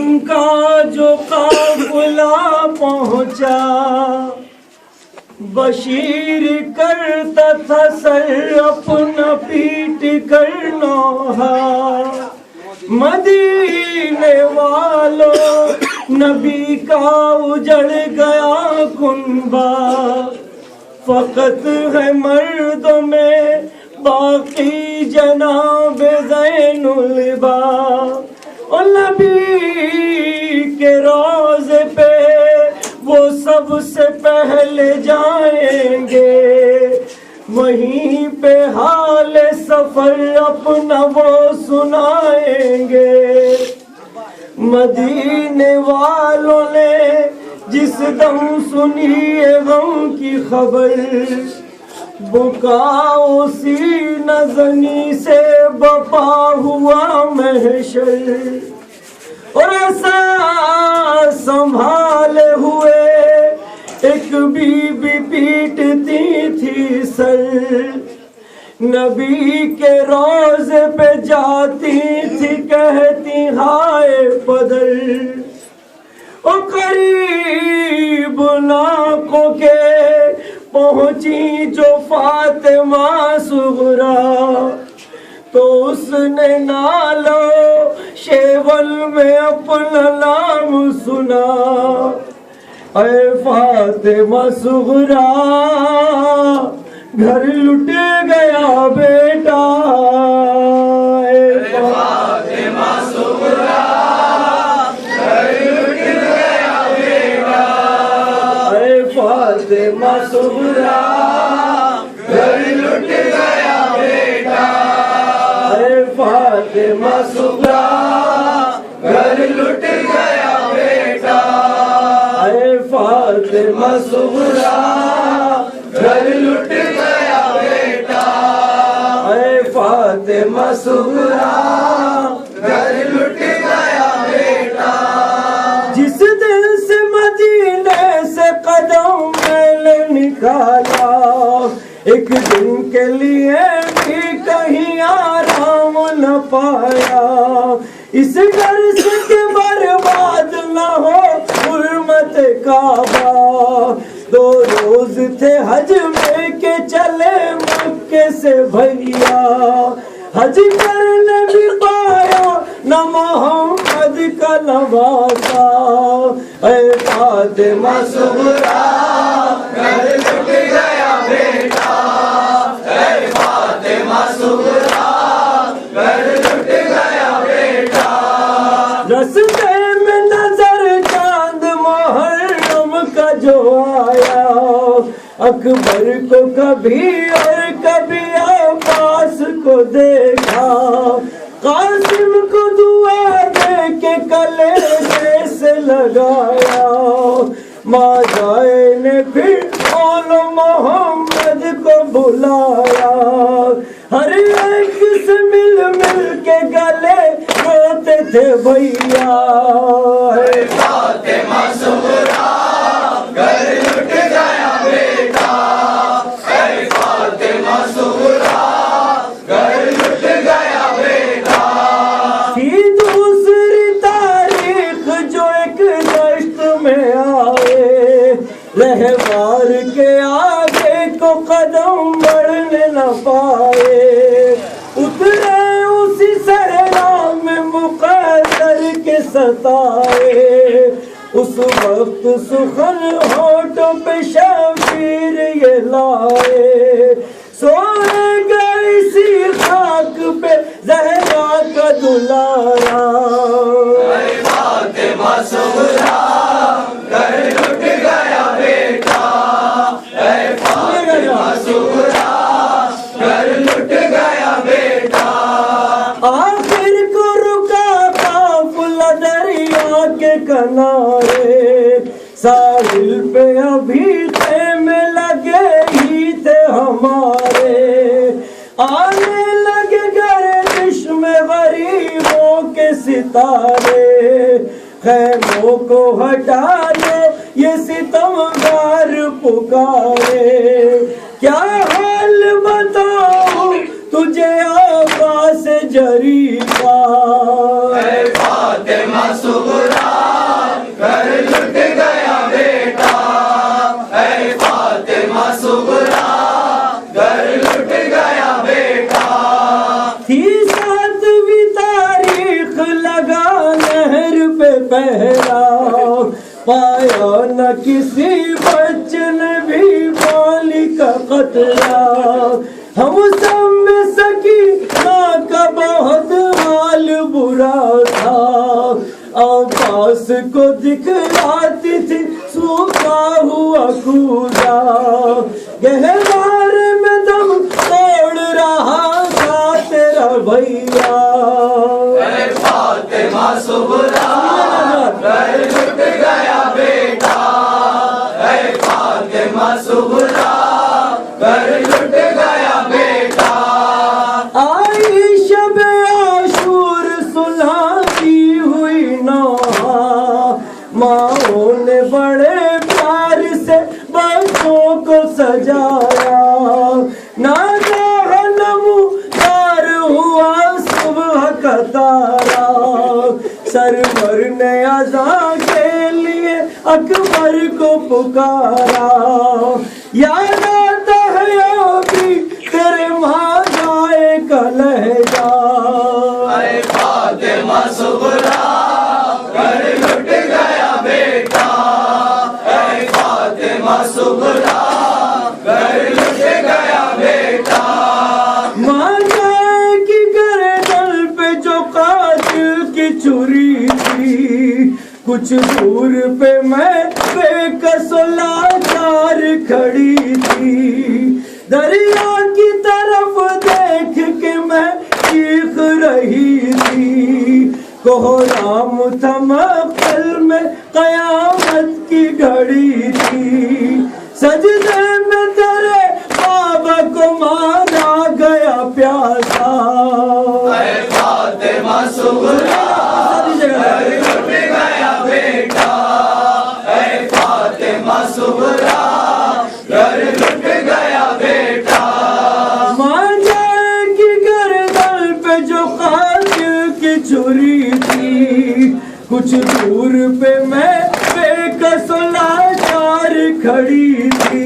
करम का जो काफिला पहुंचा, बशीर करता था सर अपना पीट कर नौहा। मदीने वालों नबी का उजड़ गया कुनबा, फकत है मर्दों में बाकी जनाब ज़ैनुल-बा। और नबी के रोज़े पे वो सबसे पहले जाएंगे, वहीं पे हाल सफर अपना वो सुनाएंगे। मदीने वालों ने जिस दम सुनी है गम की खबर, बुका उसी नज़नी से बपा हुआ महशर। और ऐसा संभाले हुए एक बीबी पीटती थी सर, नबी के रोज़े पे जाती थी कहती हाय पदर। ओ करीब नाकों के पहुंची जो फातिमा सुगरा, तो उसने नालो शेवल में अपना नाम सुना। ऐ फातिमा सुगरा घर लुट गया बेटा, ऐ फातिमा सुगरा घर लुट गया बेटा, ऐ फातिमा सुगरा घर लुट गया बेटा, ऐ फातिमा सुगरा घर लुट गया बेटा, ऐ फातिमा सुगरा घर लुट गया बेटा, ऐ फातिमा सुगरा घर लुट गया बेटा। जिस दिन से मदीने से कदम मैंने निकाला, एक दिन के लिए भी कहीं आराम न पाया। इस घर से के बर्बाद न हो हुर्मत काबा, 2 रोज थे हज में के चले मक्के से भैया, हज करने भी पाया न मोहम्मद का नवासा। ऐ फातिमा सुगरा घर लुट गया बेटा, ऐ फातिमा सुगरा घर लुट गया बेटा। रस्ते में नजर चांद मुहर्रम का जो आया, अकबर को कभी और कभी अब्बास को देखा। कासिम को दुआ दे के कलेजे से लगाया, माजाए ने फिर मौला मोहम्मद को बुलाया। हर एक से मिल मिल के गले रोते थे भैया। ऐ फातिमा सुगरा घर लुट गया बेटा, ऐ फातिमा सुगरा घर लुट गया बेटा। थी दूसरी तारीख जो एक दश्त में आए, रहवार के आगे को कदम बढ़ने न पाए। उतरे उसी सहरा में मुक़द्दर के सताए, उस वक्त सुखन होठों पे शबीर ये लाए। सोएगा इसी खाक पे ज़हरा का दुलारा। ऐ फातिमा सुगरा घर लुट गया बेटा, ऐ फातिमा सुगरा घर लुट गया बेटा। आखिर को रुका काफिला दरिया के किनारे, साहिल पे अभी में लगे ही थे हमारे। आने लगे गर्दिश में गरीबों के सितारे, खैमों को हटा लो ये सितमगार पुकारे। क्या हाल बताऊं तुझे आवाज़ जरी का, ऐ फातिमा सुगरा पहरा, पाया न किसी बच्चे ने भी बाली का कतरा। हम सब में सकीना का बहुत हाल बुरा था, अब्बास को दिखलाती थी सूखा हुआ कूदा, गहवारे में दम तोड़ रहा था तेरा भैया। फातिमा सुगरा घर लुट गया बेटा, फातिमा सुगरा घर लुट गया बेटा। आई शब आशूर सुलहाती हुई नौहा, माओ ने बड़े प्यार से बच्चों को सजाया, नमूदार हुआ सुबह का तारा, सरवर ने अज़ां के लिए अकबर को पुकारा। याद आता है अभी तेरे माँ जाए का लहजा, फातिमा सुगरा घर लुट गया बेटा, फातिमा सुगरा घर लुट गया बेटा। माँ जाए की गर्दन पे जो कातिल की छुरी थी, कुछ दूर पे मैं बेकस लाचार खड़ी थी, दरिया की तरफ देख के मैं चीख रही थी, कोहराम था महफिल में कयामत की घड़ी थी, सजदे में तेरे बाबा को मारा गया प्यासा। फातिमा सुगरा घर लुट गया बेटा, फातिमा सुगरा घर लुट गया बेटा। माँ जाएगी गर्दन पे जो कातिल की छुरी थी, कुछ दूर पे मैं बेकस लाचार खड़ी थी,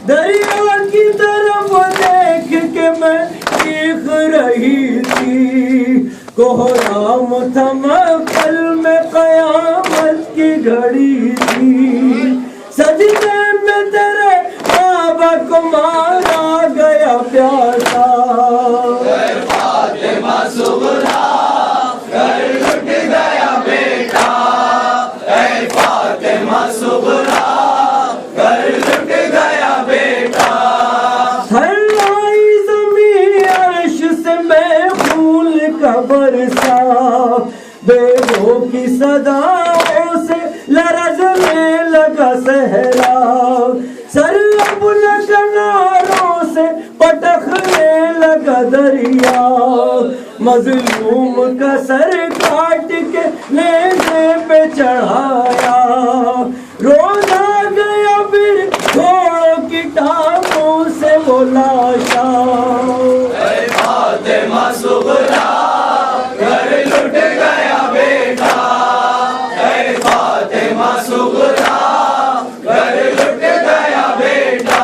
दरिया की तरफ देख के मैं चीख रही थी, कोहराम था महफिल में कयामत की घड़ी थी, सजदे में तेरे बाबा को मारा गया प्यासा। फातिमा सुगरा घर लुट गया बेटा, फातिमा सुगरा घर लुट गया बेटा। थर्राई ज़मीं अर्श से मैं फूल का बरसा, बेगों की सदाओं से लरज़ने लगा सहरा, सरबुल किनारों से पटखने लगा दरिया, मजलूम का सर काट के नेज़े पे चढ़ाया, रोज़ा गया फिर घोड़ों की टांगों से वो लाशा। फातिमा सुगरा घर लुट गया बेटा, फातिमा सुगरा घर लुट गया बेटा।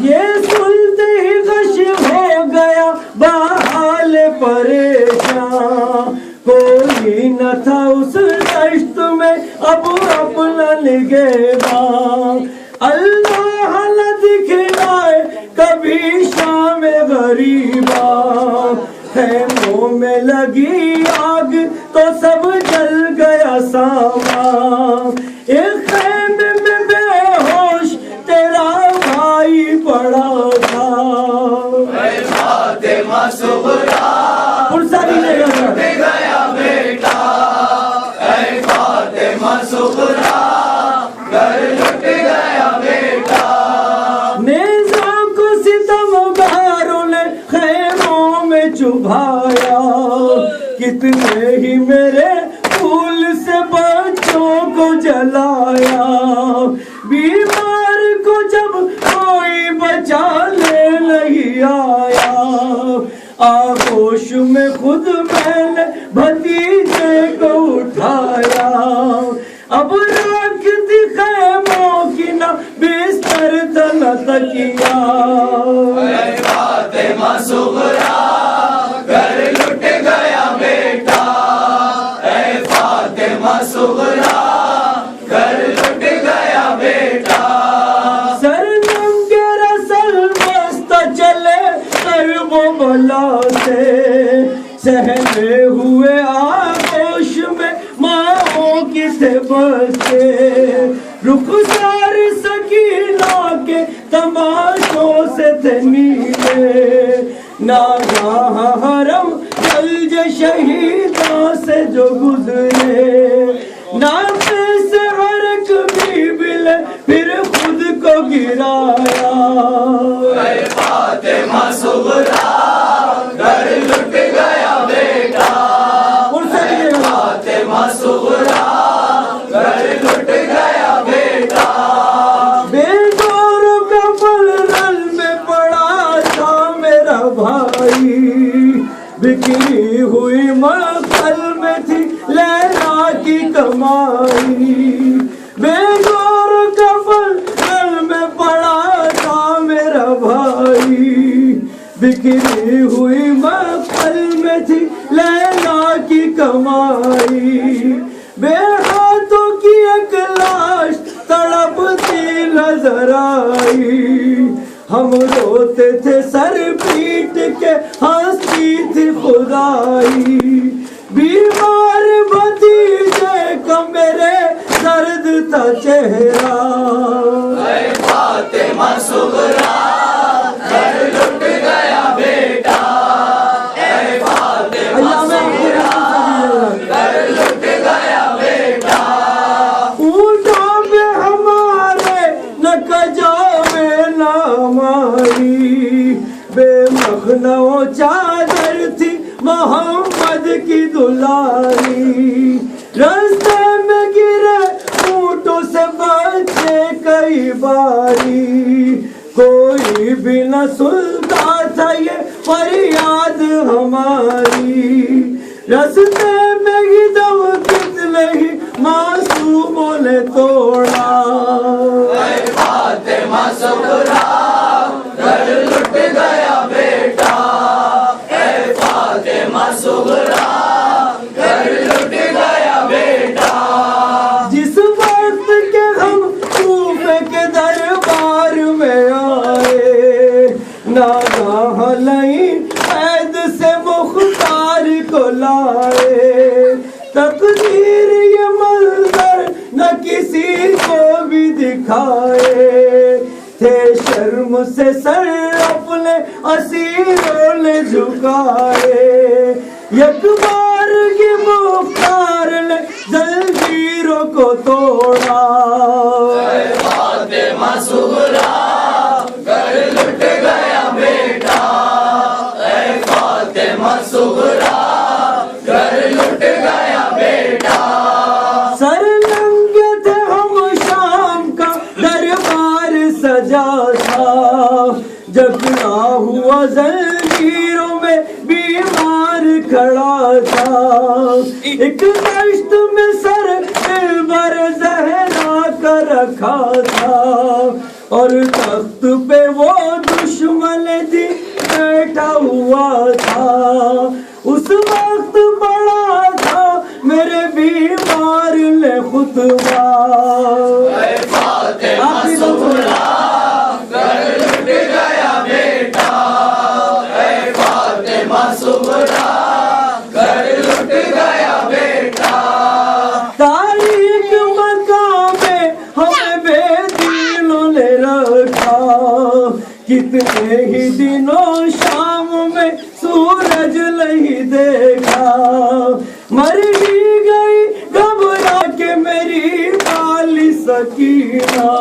ये सुनते ही गश हो गया बहाल परेशान, कोई न था उस दश्त में अब अपना निगहबान, अल्लाह न दिखलाए कभी शाम गरीबा, खैमों में लगी आग तो सब जल गया सामा, एक खैमे में बेहोश तेरा भाई पड़ा था। फातिमा सुगरा पुरसानी ने लुट गया बेटा, फातिमा सुगरा घर लुट गया बेटा। नेज़ों को सितमगारों ने खैमों में चुभाया, कितने ही मेरे फूल से बच्चों को जलाया, बीमार को जब कोई बचाने नहीं आया, आगोश में खुद मैंने भतीजे को उठाया, अब राख दी खैमों की न बिस्तर था न तकिया। फातिमा सुगरा घर लुट गया बेटा, फातिमा सुगरा घर लुट गया बेटा। सरनंगे रसल मस्त चले वो बला से, सहले हुए आगोश में माओ की थे बसे। रुखसार सकीना के तमाशों से थे नीले, नागाह हरम जल्द शहीदों से जो गुजरे। नामे से हरक भी बिले फिर खुद को गिराया। फातिमा सुगरा घर लुट गया बेटा। फातिमा सुगरा घर लुट गया बेटा। बेगौरों का बलरल में पड़ा था मेरा भाई, बिखरी हुई महफिल में थी लैला की कमाई। बेगौरों का बलरल में पड़ा था मेरा भाई, बिखरी हुई महफिल में थी लैला की कमाई। बेहाथों की एक लाश तड़पती नजर आई। हम रोते थे सर पीट के हंसती थी खुदाई। बीमार भतीजे का मेरे दर्द था चेहरा। फातिमा सुगरा घर लुट गया बेटा। फातिमा सुगरा घर लुट गया बेटा। ऊँटों में हमारे न कजा में न हमारी, बेमखनो चादर थी मोहम्मद की दुलारी। रास्ते में गिरे ऊँटों से बचे कई बारी, कोई भी न सुनता था ये फरियाद हमारी। रास्ते में ही दम कितने ही मासूमों ने तोड़ा। फातिमा सुगरा घर लुट गया बेटा। फातिमा सुगरा घर लुट गया बेटा। जिस वक्त के हम कूफे के दरबार में आए, नागाह लई कैद से मुख्तार को लाए। तकदीर ये मंजर न किसी को भी दिखाए, थे शर्म से सर अपने असीरों ने झुकाए। एक बार की मुख्तार ने जंजीरों को तोड़ा। फातिमा सुगरा घर लुट गया बेटा। फातिमा सुगरा घर लुट गया बेटा। सर नंगे थे हम शाम का दरबार सजा था, जगना हुआ जंजीरों में बीमार खड़ा था। एक दश्त में सर दिलबर जहरा कर रखा था, और तख्त पे वो दुश्मन दी बैठा हुआ था। उस वक्त पड़ा था मेरे बीमार ने खुतबा। फातिमा सुगरा घर लुट गया बेटा। फातिमा सुगरा घर लुट गया बेटा। तारीख मकाम में हमें बेदीनों ने रखा, कितने ही दिनों शाम में सूरज नहीं देखा। मर ही गई घबरा के मेरी वाली सकीना,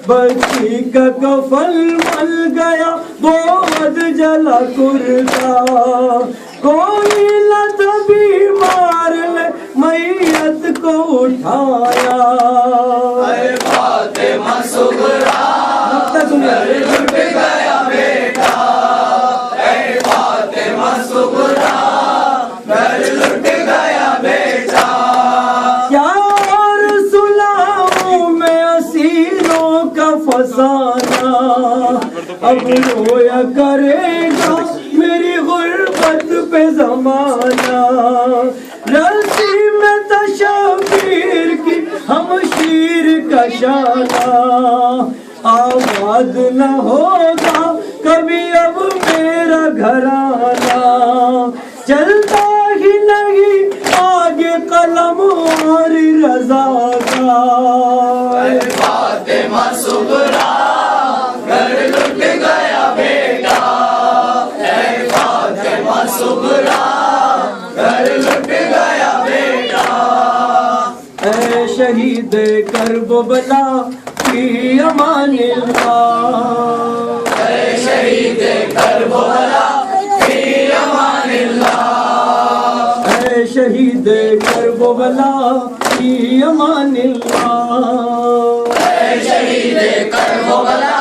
बच्ची का कफन मल गया बहुत जला कुर्ता। कोई लत बीमार ने मैयत को उठाया। फातिमा सुगरा घर लुट गया बेटा। फातिमा सुगरा घर लुट गया बेटा। क्या और सुलाऊं मैं असीरों का फसाना, अब रोया करेगा मेरी गुर्बत पे जमाना। रस्सी में तशब्बी निशाना, आबाद न होगा कभी अब मेरा घराना, चलता ही नहीं आगे कलम और रजा का। फातिमा सुगरा घर लुट गया बेटा, फातिमा सुगरा घर लुट गया बेटा। ऐ शहीद करबला की अमानिल्लाह, ऐ शहीद करबला की अमानिल्लाह, ऐ शहीद करबला की अमानिल्लाह, ऐ शहीद करबला